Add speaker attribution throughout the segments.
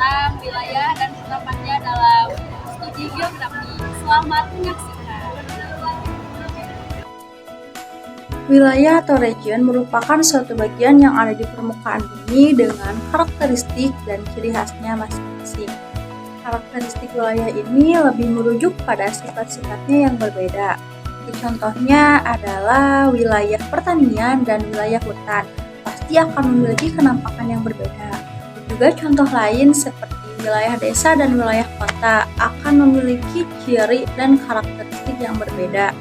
Speaker 1: tentang wilayah dan penerapannya dalam studi geografi. Selamat menyaksikan.
Speaker 2: Wilayah atau region merupakan suatu bagian yang ada di permukaan bumi dengan karakteristik dan ciri khasnya masing-masing. Karakteristik wilayah ini lebih merujuk pada sifat-sifatnya yang berbeda. Contohnya adalah wilayah pertanian dan wilayah hutan, pasti akan memiliki kenampakan yang berbeda. Juga contoh lain seperti wilayah desa dan wilayah kota akan memiliki ciri dan karakteristik yang berbeda.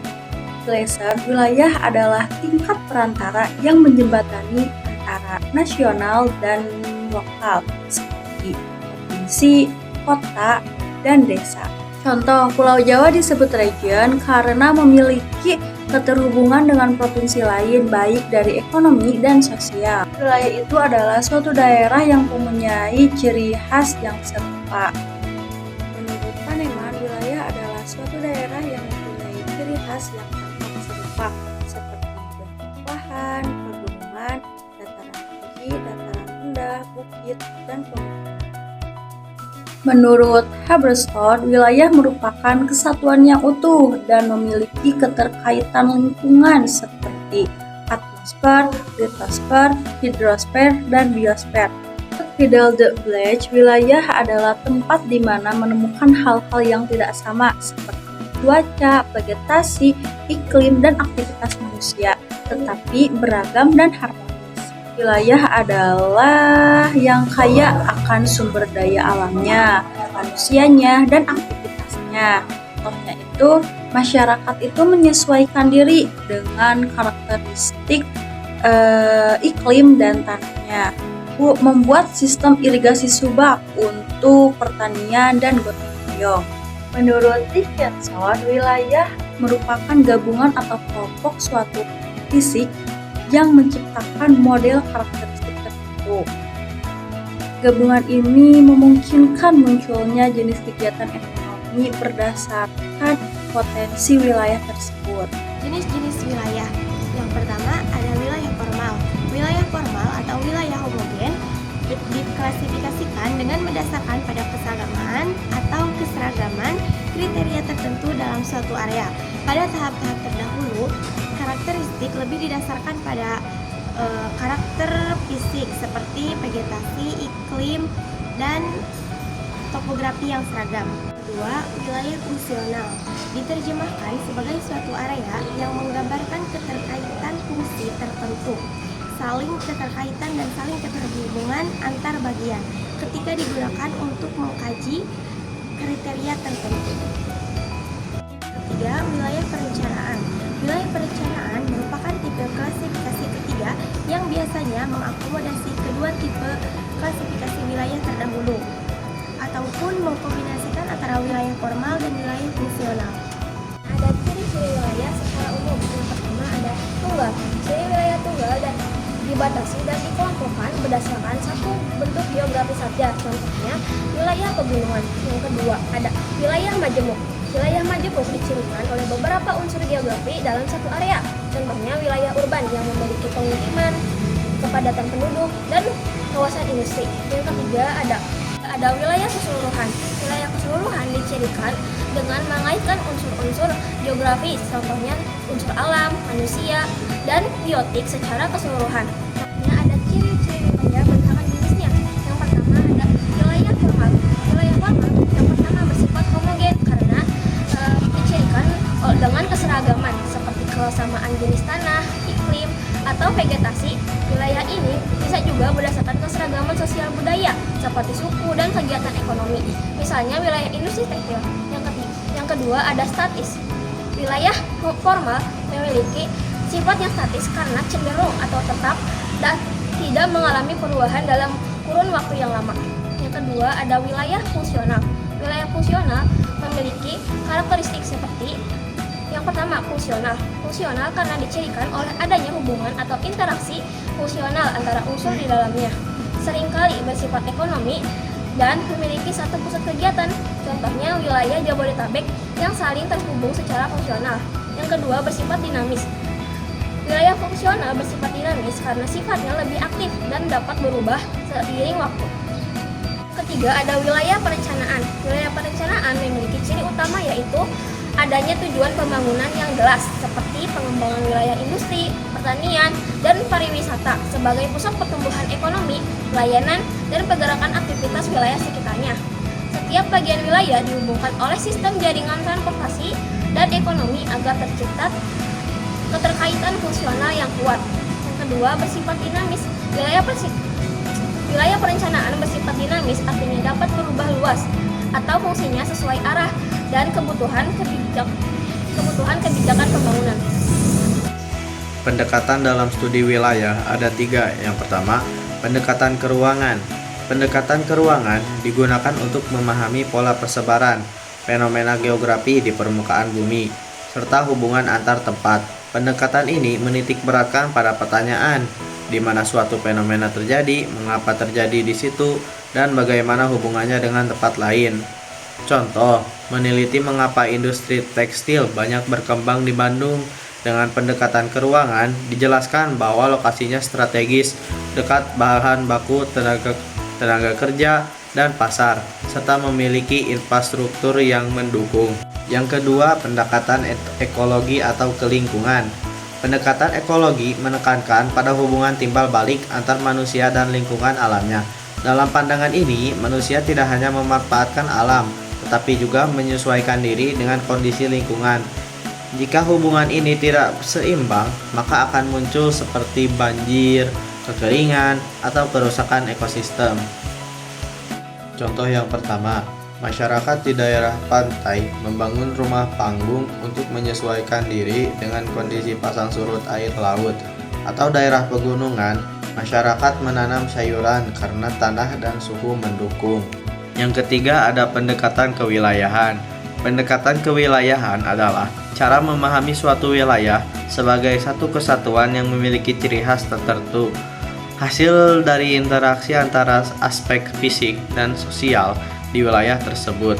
Speaker 2: Placer wilayah adalah tingkat perantara yang menjembatani antara nasional dan lokal, seperti provinsi, kota, dan desa. Contoh, Pulau Jawa disebut region karena memiliki keterhubungan dengan provinsi lain baik dari ekonomi dan sosial. Wilayah itu adalah suatu daerah yang mempunyai ciri khas yang serupa. Menurut Kahneman, wilayah adalah suatu daerah yang mempunyai ciri khas yang serupa seperti bentuk lahan, pegunungan, dataran tinggi, dataran rendah, bukit, dan pegunungan. Menurut Haberstone, wilayah merupakan kesatuan yang utuh dan memiliki keterkaitan lingkungan seperti atmosfer, litosfer, hidrosfer, dan biosfer. Fidel de Blech, wilayah adalah tempat di mana menemukan hal-hal yang tidak sama seperti cuaca, vegetasi, iklim, dan aktivitas manusia, tetapi beragam dan harmonis. Wilayah adalah yang kaya akan sumber daya alamnya, manusianya, dan aktivitasnya. Contohnya itu, masyarakat itu menyesuaikan diri dengan karakteristik iklim dan tanahnya, membuat sistem irigasi subak untuk pertanian dan gotong royong. Menurut Dickinson, wilayah merupakan gabungan atau kelompok suatu fisik yang menciptakan model karakteristik tertentu. Gabungan ini memungkinkan munculnya jenis kegiatan ekonomi berdasarkan potensi wilayah tersebut.
Speaker 3: Jenis-jenis wilayah. Yang pertama ada wilayah formal. Wilayah formal atau wilayah homogen diklasifikasikan dengan berdasarkan pada kesamaan atau keseragaman kriteria tertentu dalam suatu area. Pada tahap-tahap terdahulu, karakteristik lebih didasarkan pada karakter fisik seperti vegetasi, iklim, dan topografi yang seragam. Kedua, wilayah fungsional diterjemahkan sebagai suatu area yang menggambarkan keterkaitan fungsi tertentu, saling keterkaitan dan saling keterhubungan antar bagian ketika digunakan untuk mengkaji kriteria tertentu. Ketiga, wilayah perencanaan. Wilayah perencanaan merupakan tipe klasifikasi ketiga yang biasanya mengakomodasi kedua tipe klasifikasi wilayah terdahulu ataupun mengkombinasikan antara wilayah formal dan wilayah fungsional.
Speaker 4: Ada ciri-ciri wilayah secara umum. Yang pertama ada tunggal. Ciri wilayah tunggal dan dibatasi dan dikelompokkan berdasarkan satu bentuk geografis saja. Contohnya wilayah pegunungan. Yang kedua ada wilayah majemuk. Wilayah majemuk dicirikan oleh beberapa unsur geografi dalam satu area. Contohnya wilayah urban yang memiliki pemukiman, kepadatan penduduk, dan kawasan industri. Yang ketiga ada wilayah keseluruhan. Wilayah keseluruhan dicirikan dengan mengaitkan unsur-unsur geografis, contohnya unsur alam, manusia, dan biotik secara keseluruhan. Selanjutnya ada ciri-ciri wilayah berdasarkan jenisnya. Yang pertama ada wilayah formal. Wilayah formal yang pertama bersifat homogen karena dicirikan dengan keseragaman seperti kesamaan jenis tanah, iklim, atau vegetasi. Wilayah ini bisa juga berdasarkan keseragaman sosial budaya seperti suku dan kegiatan ekonomi. Misalnya wilayah industri tekstil. Yang kedua ada statis. Wilayah formal memiliki sifat yang statis karena cenderung atau tetap dan tidak mengalami perubahan dalam kurun waktu yang lama. Yang kedua ada wilayah fungsional. Wilayah fungsional memiliki karakteristik seperti yang pertama, fungsional. Fungsional karena dicirikan oleh adanya hubungan atau interaksi fungsional antara unsur di dalamnya. Seringkali bersifat ekonomi dan memiliki satu pusat kegiatan. Contohnya wilayah Jabodetabek yang saling terhubung secara fungsional. Yang kedua, bersifat dinamis. Wilayah fungsional bersifat dinamis karena sifatnya lebih aktif dan dapat berubah seiring waktu. ketiga ada wilayah perencanaan. Wilayah perencanaan memiliki ciri utama yaitu adanya tujuan pembangunan yang jelas seperti pengembangan wilayah industri, pertanian, dan pariwisata sebagai pusat pertumbuhan ekonomi, pelayanan, dan pergerakan aktivitas wilayah sekitarnya. Setiap bagian wilayah dihubungkan oleh sistem jaringan transportasi dan ekonomi agar tercipta keterkaitan fungsional yang kuat. Yang kedua, bersifat dinamis. Wilayah perencanaan bersifat dinamis artinya dapat berubah luas atau fungsinya sesuai arah dan kebutuhan kebijakan pembangunan.
Speaker 5: Pendekatan dalam studi wilayah ada 3. Yang pertama, pendekatan keruangan. Pendekatan keruangan digunakan untuk memahami pola persebaran, fenomena geografi di permukaan bumi, serta hubungan antar tempat. Pendekatan ini menitik beratkan pada pertanyaan, di mana suatu fenomena terjadi, mengapa terjadi di situ, dan bagaimana hubungannya dengan tempat lain. Contoh, meneliti mengapa industri tekstil banyak berkembang di Bandung. Dengan pendekatan keruangan, dijelaskan bahwa lokasinya strategis, dekat bahan baku, tenaga kerja, dan pasar, serta memiliki infrastruktur yang mendukung. Yang kedua, pendekatan ekologi atau kelingkungan. Pendekatan ekologi menekankan pada hubungan timbal balik antar manusia dan lingkungan alamnya. Dalam pandangan ini, manusia tidak hanya memanfaatkan alam, tetapi juga menyesuaikan diri dengan kondisi lingkungan. Jika hubungan ini tidak seimbang, maka akan muncul seperti banjir, kekeringan, atau kerusakan ekosistem. Contoh yang pertama, masyarakat di daerah pantai membangun rumah panggung untuk menyesuaikan diri dengan kondisi pasang surut air laut. Atau daerah pegunungan, masyarakat menanam sayuran karena tanah dan suhu mendukung. Yang ketiga ada pendekatan kewilayahan. Pendekatan kewilayahan adalah cara memahami suatu wilayah sebagai satu kesatuan yang memiliki ciri khas tertentu. Hasil dari interaksi antara aspek fisik dan sosial di wilayah tersebut.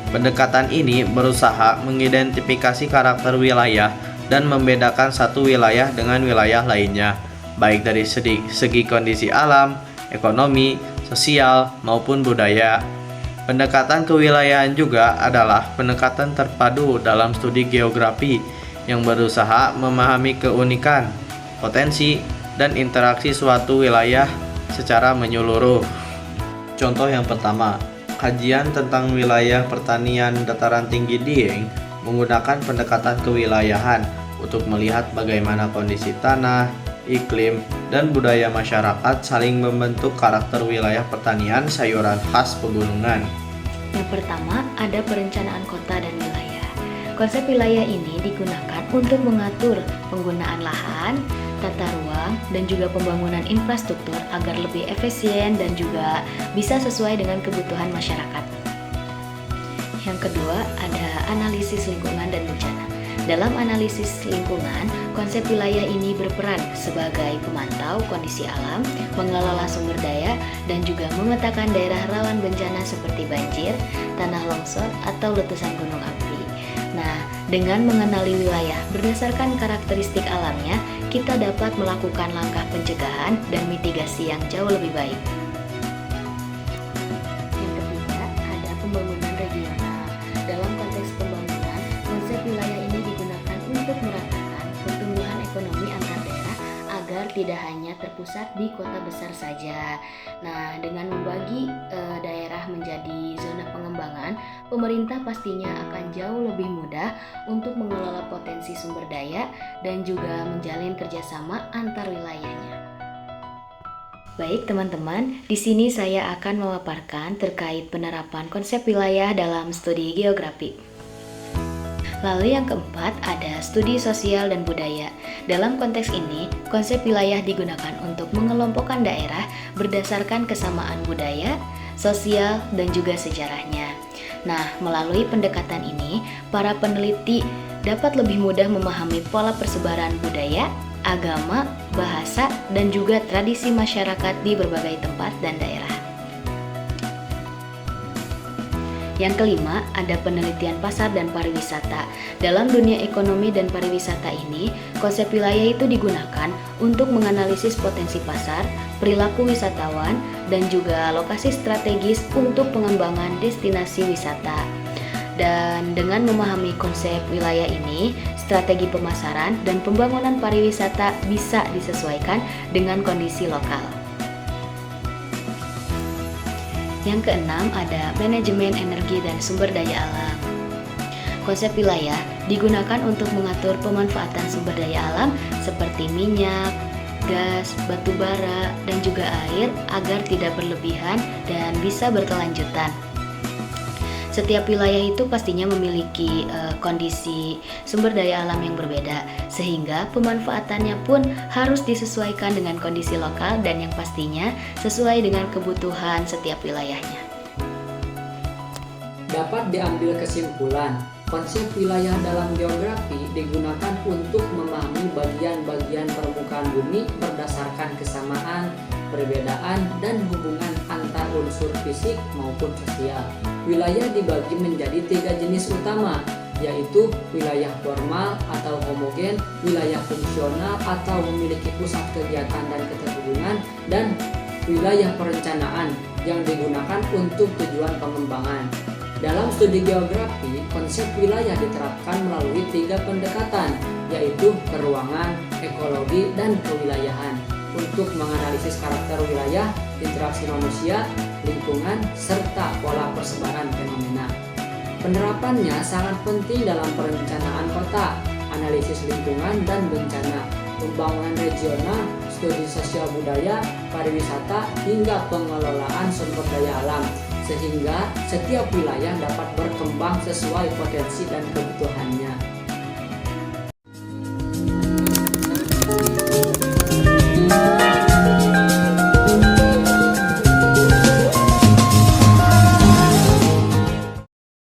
Speaker 5: Pendekatan ini berusaha mengidentifikasi karakter wilayah dan membedakan satu wilayah dengan wilayah lainnya, baik dari segi kondisi alam, ekonomi, sosial, maupun budaya. Pendekatan kewilayahan juga adalah pendekatan terpadu dalam studi geografi yang berusaha memahami keunikan, potensi, dan interaksi suatu wilayah secara menyeluruh. Contoh yang pertama, kajian tentang wilayah pertanian dataran tinggi Dieng menggunakan pendekatan kewilayahan untuk melihat bagaimana kondisi tanah, iklim, dan budaya masyarakat saling membentuk karakter wilayah pertanian sayuran khas pegunungan.
Speaker 6: Yang pertama, ada perencanaan kota dan wilayah. Konsep wilayah ini digunakan untuk mengatur penggunaan lahan, tata ruang, dan juga pembangunan infrastruktur agar lebih efisien dan juga bisa sesuai dengan kebutuhan masyarakat. Yang kedua, ada analisis lingkungan dan bencana. Dalam analisis lingkungan, konsep wilayah ini berperan sebagai pemantau kondisi alam, mengelola sumber daya, dan juga memetakan daerah rawan bencana seperti banjir, tanah longsor, atau letusan gunung api. Nah, dengan mengenali wilayah berdasarkan karakteristik alamnya, kita dapat melakukan langkah pencegahan dan mitigasi yang jauh lebih baik. Yang ketiga, ada pembangunan regional. Dalam konteks pembangunan, konsep wilayah ini digunakan untuk meratakan pertumbuhan ekonomi antar daerah agar tidak hanya terpusat di kota besar saja. Nah, dengan membagi daerah menjadi zona pengembangan, pemerintah pastinya akan jauh lebih mudah untuk mengelola potensi sumber daya dan juga menjalin kerjasama antar wilayahnya. Baik teman-teman, di sini saya akan memaparkan terkait penerapan konsep wilayah dalam studi geografi. Lalu yang keempat ada studi sosial dan budaya. Dalam konteks ini, konsep wilayah digunakan untuk mengelompokkan daerah berdasarkan kesamaan budaya, sosial, dan juga sejarahnya. Nah, melalui pendekatan ini, para peneliti dapat lebih mudah memahami pola persebaran budaya, agama, bahasa, dan juga tradisi masyarakat di berbagai tempat dan daerah. Yang kelima, ada penelitian pasar dan pariwisata. Dalam dunia ekonomi dan pariwisata ini, konsep wilayah itu digunakan untuk menganalisis potensi pasar, perilaku wisatawan, dan juga lokasi strategis untuk pengembangan destinasi wisata. Dan dengan memahami konsep wilayah ini, strategi pemasaran dan pembangunan pariwisata bisa disesuaikan dengan kondisi lokal. Yang keenam, ada manajemen energi dan sumber daya alam. Konsep wilayah digunakan untuk mengatur pemanfaatan sumber daya alam seperti minyak, gas, batu bara, dan juga air agar tidak berlebihan dan bisa berkelanjutan. Setiap wilayah itu pastinya memiliki kondisi sumber daya alam yang berbeda, sehingga pemanfaatannya pun harus disesuaikan dengan kondisi lokal dan yang pastinya sesuai dengan kebutuhan setiap wilayahnya.
Speaker 7: Dapat diambil kesimpulan, konsep wilayah dalam geografi digunakan untuk memahami bagian-bagian permukaan bumi berdasarkan kesamaan, perbedaan, dan hubungan antar unsur fisik maupun sosial. Wilayah dibagi menjadi 3 jenis utama, yaitu wilayah formal atau homogen, wilayah fungsional atau memiliki pusat kegiatan dan keterhubungan, dan wilayah perencanaan yang digunakan untuk tujuan pengembangan. Dalam studi geografi, konsep wilayah diterapkan melalui 3 pendekatan, yaitu keruangan, ekologi, dan kewilayahan, untuk menganalisis karakter wilayah, interaksi manusia, lingkungan, serta pola persebaran fenomena. Penerapannya sangat penting dalam perencanaan kota, analisis lingkungan dan bencana, pembangunan regional, studi sosial budaya, pariwisata, hingga pengelolaan sumber daya alam, sehingga setiap wilayah dapat berkembang sesuai potensi dan kebutuhannya.